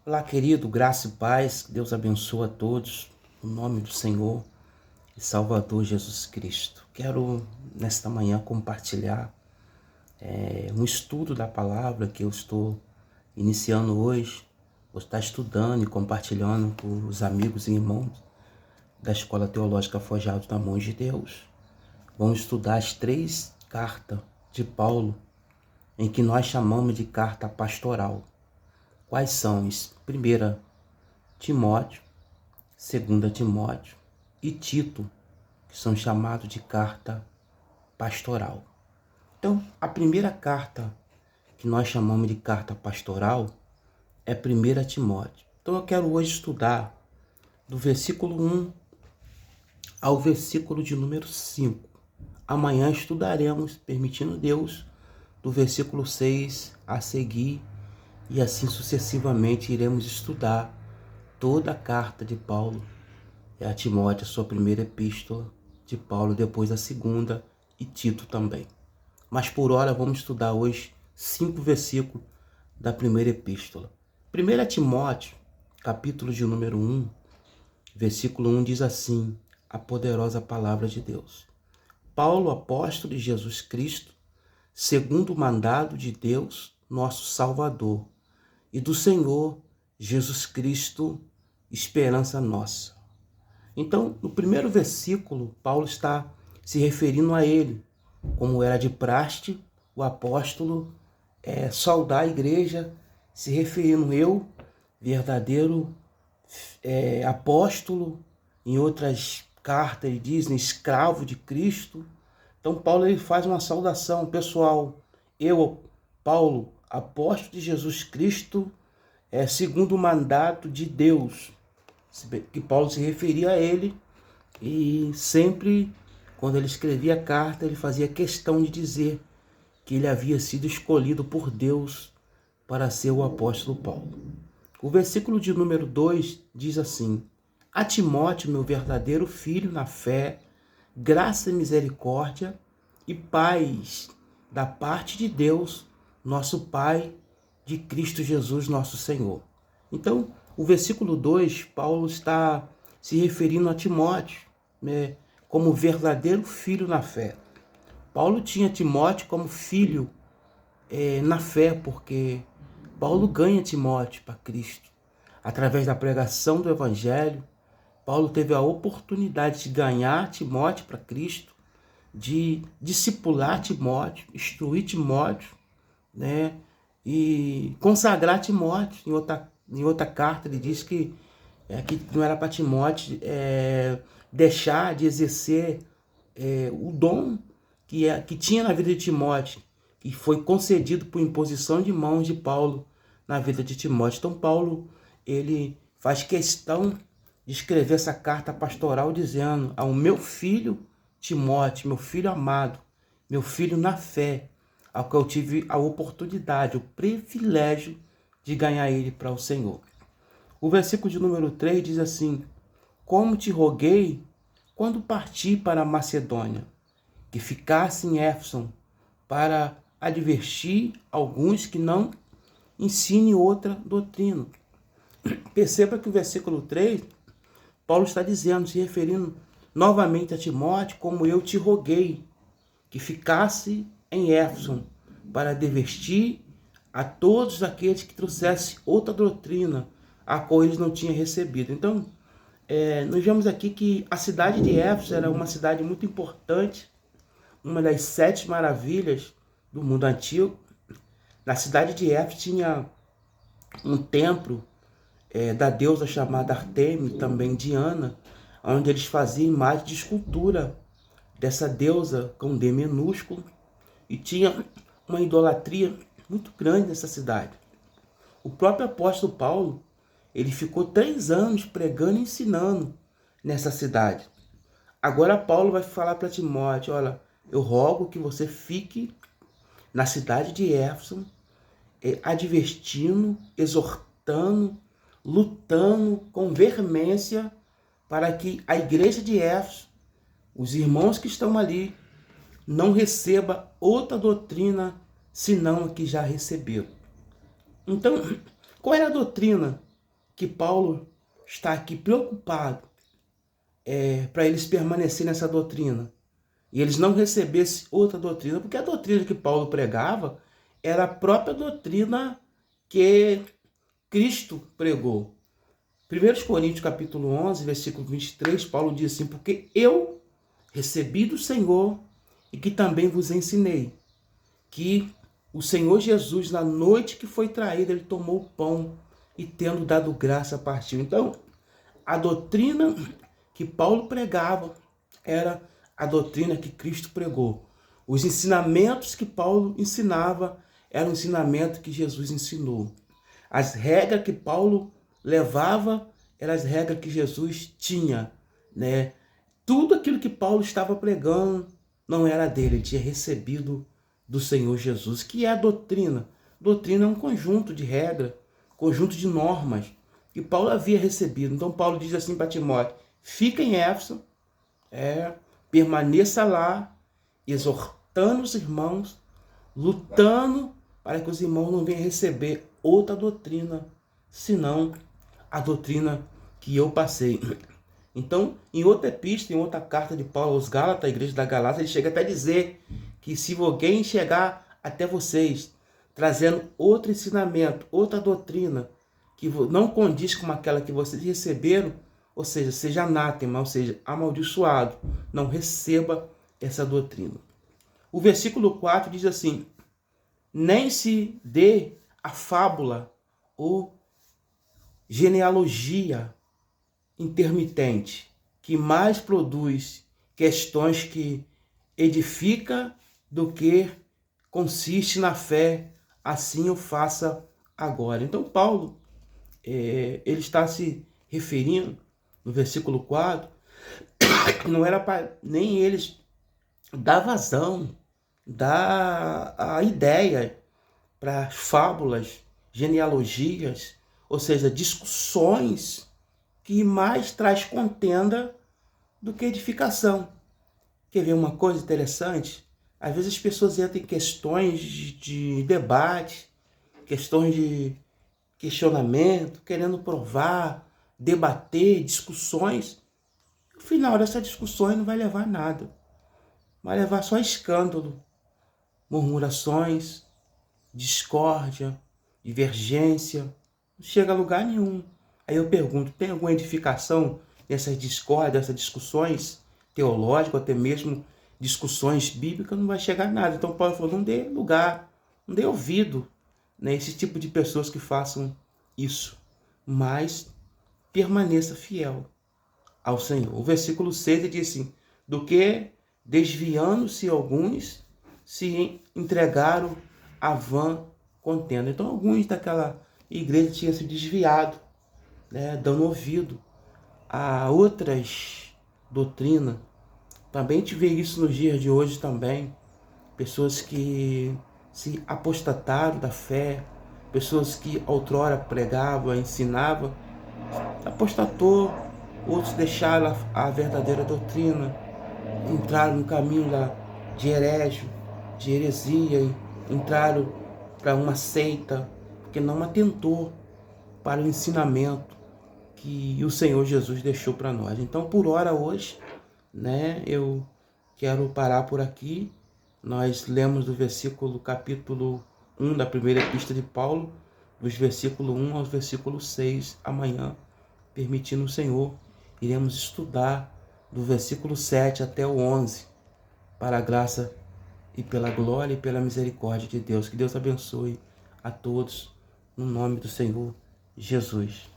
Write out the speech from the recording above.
Olá, querido, graça e paz, que Deus abençoe a todos, no nome do Senhor e Salvador Jesus Cristo. Quero, nesta manhã, compartilhar um estudo da palavra que eu estou iniciando hoje. Vou estar estudando e compartilhando com os amigos e irmãos da Escola Teológica Forjados na Mão de Deus. Vamos estudar as 3 cartas de Paulo, em que nós chamamos de carta pastoral. Quais são? 1 Timóteo, 2 Timóteo e Tito, que são chamados de carta pastoral. Então, a primeira carta que nós chamamos de carta pastoral é 1 Timóteo. Então, eu quero hoje estudar do versículo 1 ao versículo de número 5. Amanhã estudaremos, permitindo Deus, do versículo 6 a seguir, e assim sucessivamente iremos estudar toda a carta de Paulo a Timóteo, a sua primeira epístola de Paulo, depois a segunda, e Tito também. Mas por hora vamos estudar hoje 5 versículos da primeira epístola. 1 Timóteo, capítulo de número 1, versículo 1 diz assim, a poderosa palavra de Deus. Paulo, apóstolo de Jesus Cristo, segundo o mandado de Deus, nosso Salvador, e do Senhor Jesus Cristo, esperança nossa. Então, no primeiro versículo, Paulo está se referindo a ele, como era de praxe, o apóstolo saudar a igreja, se referindo eu, verdadeiro apóstolo, em outras cartas ele diz, escravo de Cristo. Então, Paulo ele faz uma saudação, pessoal, eu, Paulo, apóstolo de Jesus Cristo, segundo o mandato de Deus, que Paulo se referia a ele, e sempre, quando ele escrevia a carta, ele fazia questão de dizer que ele havia sido escolhido por Deus para ser o apóstolo Paulo. O versículo de número 2 diz assim, a Timóteo, meu verdadeiro filho na fé, graça e misericórdia e paz da parte de Deus, nosso Pai, de Cristo Jesus, nosso Senhor. Então, o versículo 2, Paulo está se referindo a Timóteo, né, como verdadeiro filho na fé. Paulo tinha Timóteo como filho na fé, porque Paulo ganha Timóteo para Cristo. Através da pregação do Evangelho, Paulo teve a oportunidade de ganhar Timóteo para Cristo, de discipular Timóteo, instruir Timóteo, né, e consagrar Timóteo. Em outra carta ele diz que não era para Timóteo deixar de exercer o dom que tinha na vida de Timóteo, que foi concedido por imposição de mãos de Paulo na vida de Timóteo. Então Paulo ele faz questão de escrever essa carta pastoral dizendo ao meu filho Timóteo, meu filho amado, meu filho na fé, ao que eu tive a oportunidade, o privilégio de ganhar ele para o Senhor. O versículo de número 3 diz assim, como te roguei quando parti para a Macedônia, que ficasse em Éfeso, para advertir alguns que não ensinem outra doutrina. Perceba que o versículo 3, Paulo está dizendo, se referindo novamente a Timóteo, como eu te roguei, que ficasse em Éfeso, para advertir a todos aqueles que trouxessem outra doutrina, a qual eles não tinham recebido. Então, nós vemos aqui que a cidade de Éfeso era uma cidade muito importante, uma das 7 maravilhas do mundo antigo. Na cidade de Éfeso tinha um templo da deusa chamada Artemis, também Diana, onde eles faziam imagem de escultura dessa deusa com D minúsculo, e tinha uma idolatria muito grande nessa cidade. O próprio apóstolo Paulo, ele ficou 3 anos pregando e ensinando nessa cidade. Agora Paulo vai falar para Timóteo, olha, eu rogo que você fique na cidade de Éfeso, advertindo, exortando, lutando com veemência para que a igreja de Éfeso, os irmãos que estão ali, não receba outra doutrina senão a que já receberam. Então, qual era a doutrina que Paulo está aqui preocupado para eles permanecerem nessa doutrina e eles não recebessem outra doutrina, porque a doutrina que Paulo pregava era a própria doutrina que Cristo pregou. 1 Coríntios capítulo 11, versículo 23, Paulo diz assim: porque eu recebi do Senhor e que também vos ensinei, que o Senhor Jesus, na noite que foi traído, ele tomou o pão e, tendo dado graça, partiu. Então, a doutrina que Paulo pregava era a doutrina que Cristo pregou. Os ensinamentos que Paulo ensinava eram o ensinamento que Jesus ensinou. As regras que Paulo levava eram as regras que Jesus tinha, né? Tudo aquilo que Paulo estava pregando não era dele, ele tinha recebido do Senhor Jesus. Que é a doutrina? Doutrina é um conjunto de regras, conjunto de normas que Paulo havia recebido. Então Paulo diz assim para Timóteo: fica em Éfeso, permaneça lá, exortando os irmãos, lutando para que os irmãos não venham receber outra doutrina, senão a doutrina que eu passei. Então, em outra epístola, em outra carta de Paulo aos Gálatas, a igreja da Galácia, ele chega até a dizer que se alguém chegar até vocês trazendo outro ensinamento, outra doutrina, que não condiz com aquela que vocês receberam, ou seja anátema, ou seja, amaldiçoado, não receba essa doutrina. O versículo 4 diz assim: nem se dê a fábula ou genealogia intermitente, que mais produz questões que edifica do que consiste na fé, assim o faça agora. Então Paulo, ele está se referindo no versículo 4, não era para nem eles dar vazão, dar a ideia para fábulas, genealogias, ou seja, discussões que mais traz contenda do que edificação. Quer ver uma coisa interessante? Às vezes as pessoas entram em questões de debate, questões de questionamento, querendo provar, debater, discussões. No final dessas discussões não vai levar a nada. Vai levar só escândalo, murmurações, discórdia, divergência. Não chega a lugar nenhum. Aí eu pergunto, tem alguma edificação nessas discórdias, nessas discussões teológicas, até mesmo discussões bíblicas? Não vai chegar a nada. Então Paulo falou, não dê lugar, não dê ouvido, né, esse tipo de pessoas que façam isso, mas permaneça fiel ao Senhor. O versículo 6 diz assim: do que desviando-se alguns se entregaram a vã contenda. Então alguns daquela igreja tinham se desviado, né, dando ouvido a outras doutrinas. Também te vê isso nos dias de hoje também. Pessoas que se apostataram da fé, pessoas que outrora pregavam, ensinavam, apostatou, outros deixaram a verdadeira doutrina, entraram no caminho de herégio, de heresia, entraram para uma seita, porque não atentou para o ensinamento que o Senhor Jesus deixou para nós. Então, por hora hoje, né, eu quero parar por aqui. Nós lemos do versículo capítulo 1 da primeira epístola de Paulo, dos versículo 1 ao versículo 6. Amanhã, permitindo o Senhor, iremos estudar do versículo 7 até o 11, para a graça e pela glória e pela misericórdia de Deus. Que Deus abençoe a todos, no nome do Senhor Jesus.